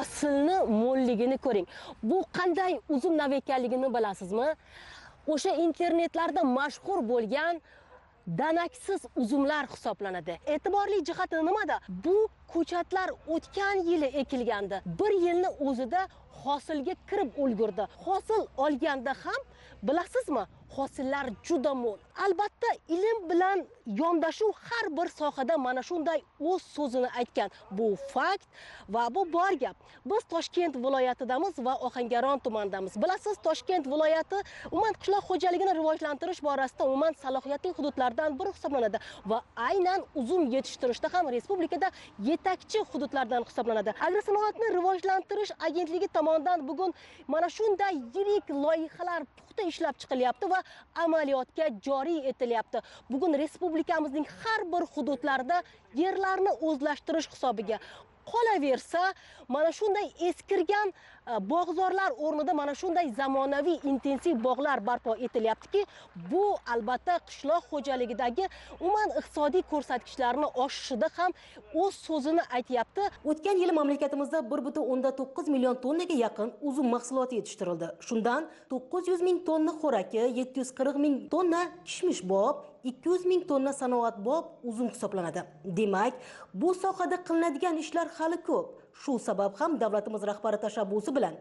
hosilni mo'lligini ko'ring. Bu qanday uzum navi ekanligini bilasizmi? O'sha internetlarda mashhur bo'lgan danaksiz uzumlar hisoblanadi. E'tiborli jihati nimada? Bu ko'chatlar o'tgan yili ekilgandi. Bir yilni o'zida hosilga kirib ulgurdi. Hosil olganda ham bilasizmi? Hosillar juda mo'l. Albatta, ilm bilan yondashuv har bir sohada mana shunday o'z so'zini aytgan. Bu fakt va bu bor gap. Biz Toshkent viloyatidamiz va Ohangaron tumanidamiz. Bilasiz, Toshkent viloyati umuman qishloq xo'jaligini rivojlantirish borasida umuman salohiyatli hududlardan biri hisoblanadi va aynan uzum yetishtirishda ham respublikada yetakchi hududlardan hisoblanadi. Agrosanoatni rivojlantirish agentligi tomonidan bugun mana shunday yirik loyihalar puxta ishlab chiqilyapti va amaliyotga joriy etilyapti. Bugun respublikamizning har bir hududlarida yerlarni o'zlashtirish hisobiga qolaversa, mana shunday eskirgan bog'zorlar o'rnida mana shunday zamonaviy intensiv bog'lar barpo etilyaptiki, bu albatta qishloq xo'jaligidagi umuman iqtisodiy ko'rsatkichlarni oshishida ham o'z so'zini aytyapti. O'tgan yili mamlakatimizda 1,9 million tonnaga yaqin uzum mahsuloti yetishtirildi. Shundan 900 ming tonna xo'raki, 740 ming tonna kishmish bob, 200 ming tonna sanoatbop uzum hisoblanadi. Demak, bu sohada qilinadigan ishlar hali ko'p. Shu sabab ham davlatimiz rahbari tashabbusi bilan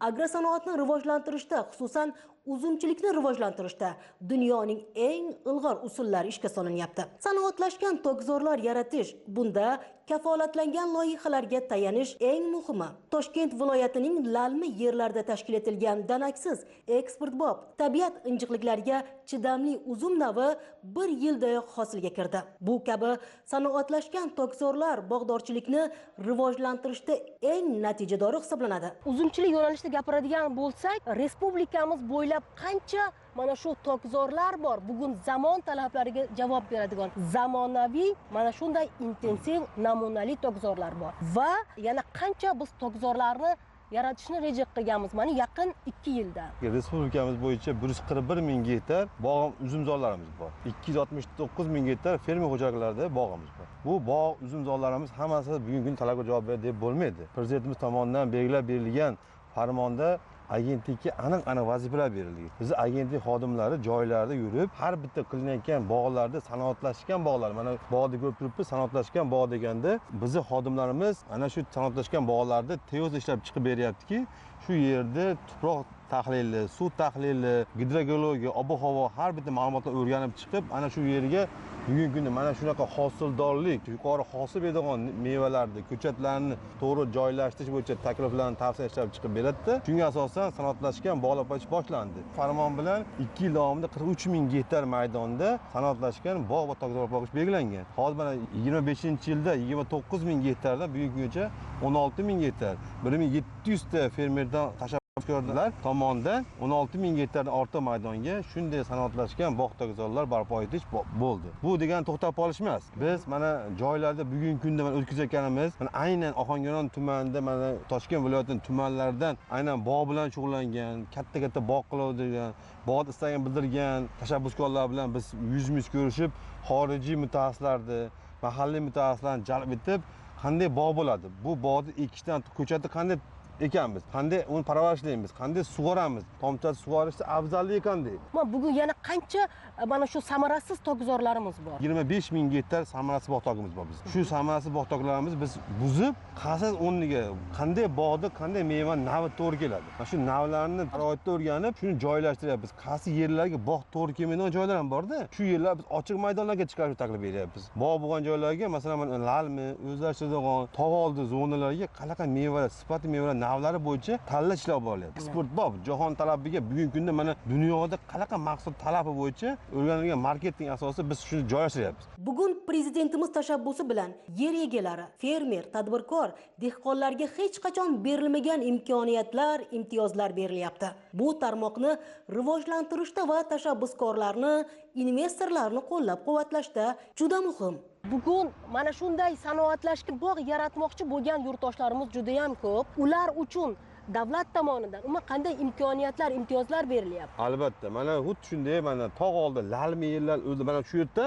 agrosanoatni rivojlantirishda, xususan uzumchilikni rivojlantirishda dunyoning eng ilg'or usullari ishga solinyapti. Sanoatlashgan tokzorlar yaratish, bunda kafolatlangan loyihalarga tayanish eng muhimi. Toshkent viloyatining lalmi yerlarda tashkil etilgan danaksiz eksportbop tabiat injiqliklariga chidamli uzum navi bir yildayoq hosilga kirdi. Bu kabi sanoatlashgan tokzorlar bog'dorchilikni rivojlantirishda eng natijadori hisoblanadi. Uzumchilik yo'nalishida gapiradigan bo'lsak, respublikamiz bo'ylab qancha mana shu tokzorlar bor. Bugun zamon talablariga javob beradigan zamonaviy mana shunday intensiv namunali tokzorlar bor. Va yana qancha biz tokzorlarni yaratishni reja qilganmiz mana yaqin 2 yilda. Respublikamiz bo'yicha 141 ming gektar bog' uzumzorlarimiz bor. 269 ming gektar fermer xo'jaliklarida bog'imiz bor. Bu bog' uzumzorlarimiz hammasi bugungi kun talabga javob beradi deb bo'lmaydi. Prezidentimiz tomonidan belgilab berilgan farmonda agentlikka aniq vazifalar berildi. Biz agentlik xodimlari joylarda yurib, har bitta qilinayotgan bog'larda sanoatlashgan bog'lar, mana bog'da ko'rib turibmiz, sanoatlashgan bog' deganda bizni xodimlarimiz ana shu sanoatlashgan bog'larda tez ishlab chiqib beryaptiki, shu yerda tuproq tahlili, suv tahlili, gidrologiya, ob-havo har bitta ma'lumotni o'rganib chiqib, ana shu yerga bugungi kunda mana shunaqa hosildorlik, yuqori hosil beradigan mevalarni, ko'chatlarni to'g'ri joylashtirish bo'yicha takliflarni tavsiya chiqib beradi. Shunga asosan sanoatlashgan bog'lar boshlandi. Farmon bilan 2 yil davomida 43 ming gektar maydonda sanoatlashgan bog' va tokzor bog'ish belgilangan. Hozir mana 25-yilda 29 ming gektardan bugungi kungacha 16 ming gektar, 1700 ta fermerdan tashkilotlar tomonidan 16 ming gektardan ortiq maydonga shunday sanoatlashgan bog' tokzorlar barpo etish bo'ldi. Bu degan to'xtab qolish emas. Biz mana joylarda bugungi kunda mana o'tkazayotganimiz, mana aynan Ohangaron tumanida, mana Toshkent viloyatining tumanlaridan aynan bog' bilan shug'ullangan, katta bog' qiladigan, bog'da istagini bildirgan tashabbuskorlar bilan biz yuz ko'rishib, xorijiy mutaxassislarni, mahalliy mutaxassislarni jalb etib, qanday bog' bo'ladi? Bu bog'ni ekishdan ko'chatni qanday ekanmiz, qanday uni parvarishlaymiz, qanday sug'oramiz, tomchilatib sug'orishda afzalligi qanday? Bugun yana qancha mana shu samarasiz tokzorlarimiz bor. 25 ming gektar samarasiz bog' tokimiz bor bizda. Shu samarasiz bog' toklarimiz biz buzib, qasos o'rniga qanday bog'da qanday meva navi to'g'ri keladi. Mana shu navlarni sharoitda o'rganib, shuni joylashtiryapmiz. Qaysi yerlarga bog' to'g'ri kelmaydigan joylar ham bor-da. Shu yerlar biz ochiq maydonlarga chiqarib taklif beryapmiz. Bog' bo'lgan joylarga, masalan, lalmi, o'zlashtiradigan tog' oldi zonalarga qanaqa mevalar, sifatli mevalar navlari bo'yicha tanlash ishlari bo'lyapti. Eksportbop jahon talabiga bugungi kunda mana dunyoda qanaqa mahsulot talabi bo'yicha o'rganilgan marketing asosida biz shuni joylashtiryapmiz. Bugun prezidentimiz tashabbusi bilan yer egalari, fermer, tadbirkor, dehqonlarga hech qachon berilmagan imkoniyatlar, imtiyozlar berilyapti. Bu tarmoqni rivojlantirishda va tashabbuskorlarni, investorlarni qo'llab-quvvatlashda juda muhim. Bugun mana shunday sanoatlashgan bog' yaratmoqchi bo'lgan yurtdoshlarimiz juda ham ko'p. Ular uchun davlat tomonidan qanday imkoniyatlar, imtiyozlar berilyapti? Albatta, mana xuddi shunday, mana tog' oldi lalmi yerlar o'zi mana shu yerda,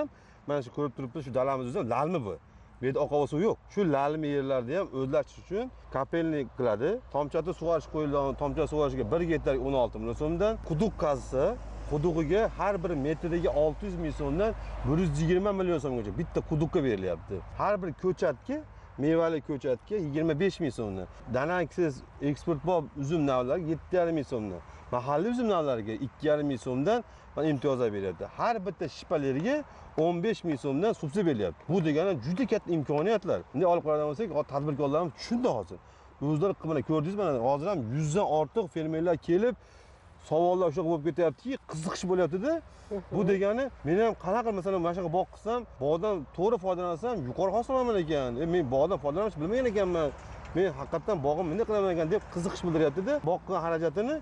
mana shu ko'rib turibsiz, shu dalamiz o'zi lalmi bu. Bu yerda oqova suv yo'q. Shu lalmi yerlarda ham o'zlashtirish uchun kapelnik qiladi. Tomchada sug'orish qo'yilgan, tomcha sug'orishga 1 gektar 16 million so'mdan quduq qazsa, quduqiga har bir metriga 600 ming so'mdan 120 million so'mgacha bitta quduqqa berilyapti. Har bir ko'chatga, mevali ko'chatga 25 ming so'mdan. Danaksiz eksportbop uzum navlari 7,5 ming so'mdan. Mahalliy uzum navlariga 2,5 ming so'mdan mana imtiyozlar beryapti. Har bitta shipalariga 15 ming so'mdan subsidiya beryapti. Bu degani juda katta imkoniyatlar. Bunday olib qaraydigan bo'lsak, tadbirkorlarimiz tushundi hozir. O'zlari mana ko'rdingiz, mana hozir ham 100 dan ortiq fermerlar kelib savollar o'sha bo'lib ketyaptiki, qiziqish bo'lyapti-da. Bu degani men ham qanaqa masalan mana shunaqa bog' qilsam, bog'dan to'g'ri foydalansam, yuqori hosil olaman ekan. Men bog'dan foydalanishni bilmagan ekanman. Men haqiqatan bog'im bunday qilaman ekan deb qiziqish bildiryapti-da. Bog' qilgan xarajatini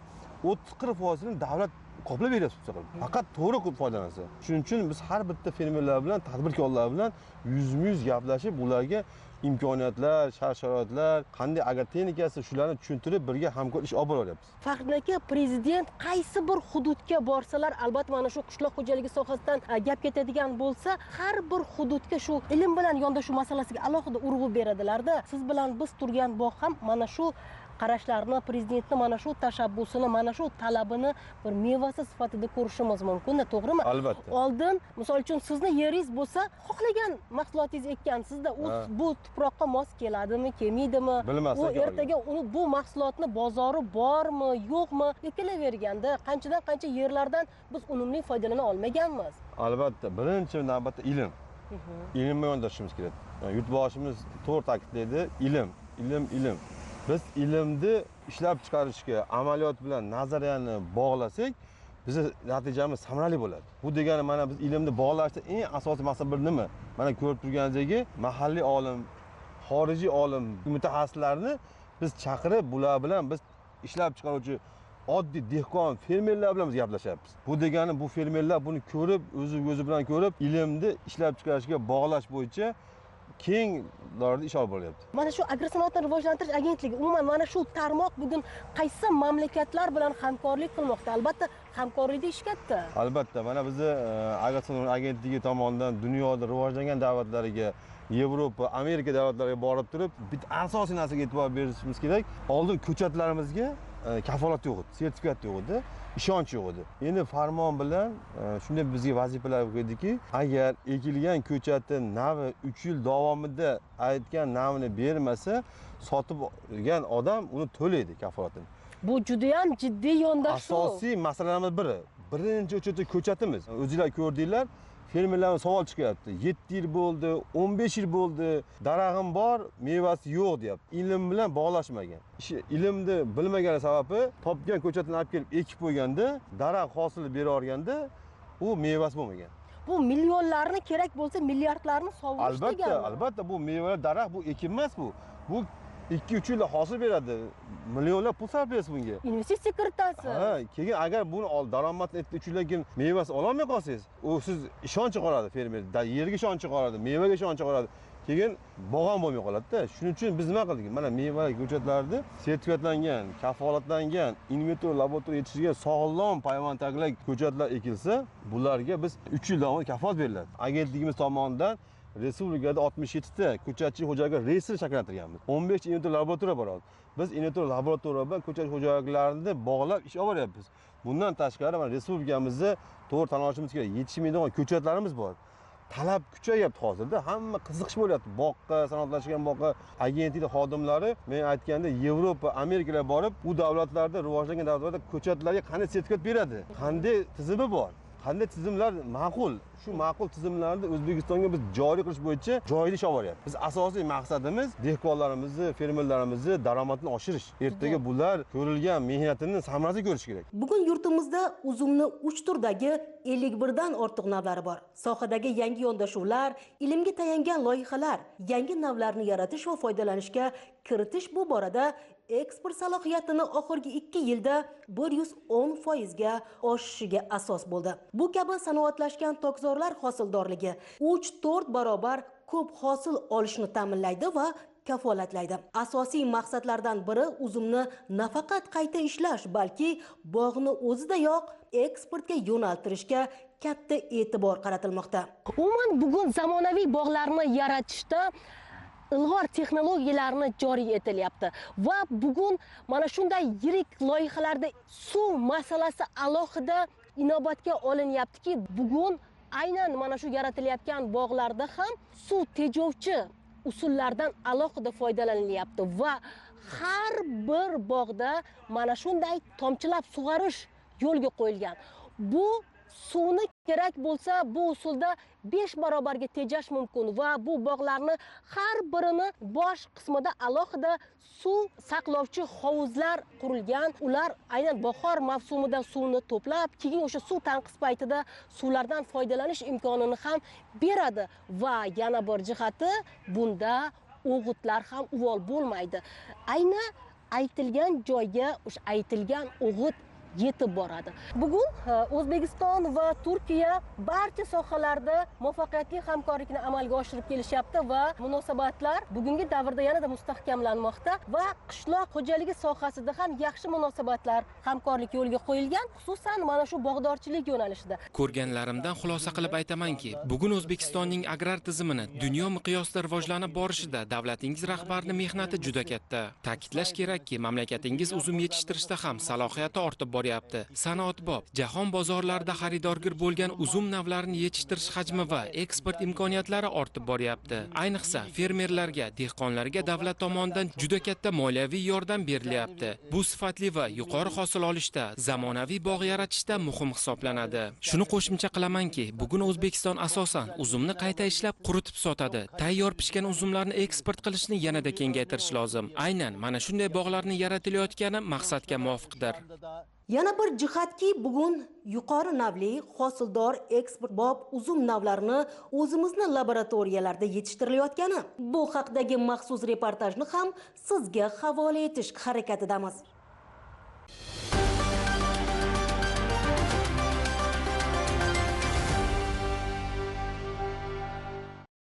30-40% davlat qoplab beryapti faqat to'g'ri foydalansa. Shuning uchun biz har bitta fermerlar bilan, tadbirkorlar bilan yuzma-yuz gaplashib, ularga imkoniyatlar, shart-sharoitlar, qanday agrotexnikasi shularni tushuntirib, birga hamkor ish olib boryapmiz. Faxriddin aka, prezident qaysi bir hududga borsalar, albatta mana shu qishloq xo'jaligi sohasidan gap ketadigan bo'lsa, har bir hududga shu ilm bilan yondashuv masalasiga alohida urg'u beradilar-da. Siz bilan biz turgan bog' ham mana shu qarashlarni, prezidentning mana shu tashabbusini, mana shu talabini bir mevasi sifatida ko'rishimiz mumkin-da, to'g'rimi? Albatta. Oldin, misol uchun sizni yeringiz bo'lsa, xohlagan mahsulotingiz ekkansizda, u bu tuproqqa mos keladimi, kelmaydimi? U ertaga uni bu mahsulotni bozori bormi, yo'qmi, ekilaverganda qanchadan qancha yerlardan biz unumli foydalana olmaganmiz. Albatta, birinchi navbatda ilm. Ilm bilan yondashishimiz kerak. Yurtboshimiz to'g'ri ta'kidlaydi, ilm. Biz ilmni ishlab chiqarishga amaliyot bilan nazariyani bog'lasak, bizning natijamiz samarali bo'ladi. Bu degani mana biz ilmni bog'lashda eng asosiy maqsad bir nima? Mana ko'rib turganingizdek, mahalliy olim, xorijiy olim, mutaxassislarni biz chaqirib, bular bilan biz ishlab chiqaruvchi oddiy dehqon fermerlar bilan biz gaplashyapmiz. Bu degani bu fermerlar buni ko'rib, o'zi bilan ko'rib, ilmni ishlab chiqarishga bog'lash bo'yicha keng doirada ish olib boryapti. Mana shu agrosanoatni rivojlantirish agentligi umuman mana shu tarmoq bugun qaysi mamlakatlar bilan hamkorlik qilmoqda? Albatta, hamkorlikda ish katta. Albatta, mana bizni agrosanoat agentligi tomonidan dunyoda rivojlangan davlatlarga, Yevropa, Amerika davlatlariga borib turib, bitta asosiy narsaga e'tibor berishimiz kerak. Oldin ko'chatlarimizga kafolat yo'q edi, sertifikat yo'q edi, ishonch yo'q edi. Endi farmon bilan shunday bizga vazifalar qo'ydiki, agar ekilgan ko'chatning navi 3 yil davomida aytgan navini bermasa, sotib olgan odam uni to'laydi kafolatini. Bu juda ham jiddiy yondashuv. Asosiy masalalarimiz biri. Birinchi o'chirdi ko'chatimiz. O'zingizlar ko'rdinglar, fermerlar savol chiqyapti. 7 yil bo'ldi, 15 yil bo'ldi, darag'im bor, mevasi yo'q deyapti. Ilm bilan bog'lashmagan. Ilmni bilmagani sababi topgan ko'chatini olib kelib ekib qo'yganda, daraxt hosili bera olganda, u mevasi bo'lmagan. Bu millionlarni kerak bo'lsa milliardlarni sovurish degani. Albatta, bu mevalar daraxt, bu ekin emas bu. Bu 2-3 yilda hosil beradi. Millionlab pul sarflaysiz bunga. Investitsiya kiritasiz. Ha, keyin agar buni daromadni 3 yildan keyin mevasi ololmay qolsangiz, u siz ishonchi qoladi fermer, yerga ishonchi qoladi, mevaga ishonchi qoladi. Keyin bog'am bo'lmay qoladi-da. Shuning uchun biz nima qildik? Mana meva ko'chatlarni sertifikatlangan, kafolatlangan, inventor laboratoriya yetishtirgan sog'lom payvandtaglik ko'chatlar ekilsa, bularga biz 3 yil davomida kafolat beriladi. Agentligimiz tomonidan respublikada 67 ta ko'chatchi xo'jaliglar reyestr shakllantirganmiz. 15 ta inventor laboratoriya bor hozir. Biz inventor laboratoriya bilan ko'chatchi xo'jaliklarini bog'lab ish olib boryapmiz. Bundan tashqari mana respublikamizda to'g'ri tan olishimiz kerak, yetishmaydigan ko'chatlarimiz bor. Talab kuchayapti hozirda. Hamma qiziqish bo'lyapti. Boqqa, sanoatlashgan boqqa agentlik xodimlari men aytganda Yevropa, Amerikaga borib, bu davlatlarda rivojlangan davlatlarda ko'chatlarga qanday sertifikat beradi? Qanday tizimi bor? Qanday tizimlar ma'qul? Shu ma'qul tizimlarni O'zbekistonga biz joriy qilish bo'yicha joyida ish olib boryapmiz. Biz asosiy maqsadimiz dehqonlarimizni, fermerlarimizni daromadini oshirish. Ertaga bular ko'rilgan mehnatini samarasini ko'rish kerak. Bugun yurtimizda uzumni 3 turdagi 51 dan ortiq navlari bor. Sohadagi yangi yondashuvlar, ilmga tayangan loyihalar, yangi navlarni yaratish va foydalanishga kiritish bu borada eksport salohiyatini oxirgi 2 yilda 110% ga oshishiga asos bo'ldi. Bu kabi sanoatlashgan tokzorlar hosildorligi 3-4 barobar ko'p hosil olishni ta'minlaydi va kafolatlaydi. Asosiy maqsadlardan biri uzumni nafaqat qayta ishlash, balki bog'ni o'zidayoq eksportga yo'naltirishga katta e'tibor qaratilmoqda. Umuman bugun zamonaviy bog'larni yaratishda ilg'or texnologiyalarni joriy etilyapti va bugun mana shunday yirik loyihalarda suv masalasi alohida inobatga olinyaptiki, bugun aynan mana shu yaratilayotgan bog'larda ham suv tejovchi usullardan alohida foydalanilyapti va har bir bog'da mana shunday tomchilab sug'orish yo'lga qo'yilgan. Bu suvni kerak bo'lsa, bu usulda 5 barobarga tejash mumkin va bu bog'larni har birini bosh qismida alohida suv saqlovchi hovuzlar qurilgan. Ular aynan bahor mavsumida suvni to'plab, keyin o'sha suv tanqis paytida suvlardan foydalanish imkonini ham beradi va yana bir jihati, bunda o'g'itlar ham uvol bo'lmaydi. Ayni aytilgan joyga o'sha aytilgan o'g'it yetib boradi. Bugun O'zbekiston va Turkiya barcha sohalarda muvaffaqiyatli hamkorlikni amalga oshirib kelishyapti va munosabatlar bugungi davrda yanada mustahkamlanmoqda va qishloq xo'jaligi sohasida ham yaxshi munosabatlar, hamkorlik yo'lga qo'yilgan, xususan mana shu bog'dorchilik yo'nalishida. Ko'rganlarimdan xulosa qilib aytamanki, bugun O'zbekistonning agrar tizimini dunyo miqyosida rivojlanib borishida davlatingiz rahbarining mehnati juda katta. Ta'kidlash kerakki, mamlakatingiz uzum yetishtirishda ham salohiyati ortib boryapti. Sanoatbop jahon bozorlarida xaridorgir bo'lgan uzum navlarini yetishtirish hajmi va eksport imkoniyatlari ortib boryapti. Ayniqsa fermerlarga, dehqonlarga davlat tomonidan juda katta moliyaviy yordam berilyapti. Bu sifatli va yuqori hosil olishda, zamonaviy bog' yaratishda muhim hisoblanadi. Shuni qo'shimcha qilamanki, bugun O'zbekiston asosan uzumni qayta ishlab, quritib sotadi. Tayyor pishgan uzumlarni eksport qilishni yanada kengaytirish lozim. Aynan mana shunday bog'larni yaratilayotgani maqsadga muvofiqdir. Yana bir jihatki, bugun yuqori navli hosildor eksportbop uzum navlarini o'zimizni laboratoriyalarda yetishtirilayotgani. Bu haqdagi maxsus reportajni ham sizga havola etish harakatidamiz.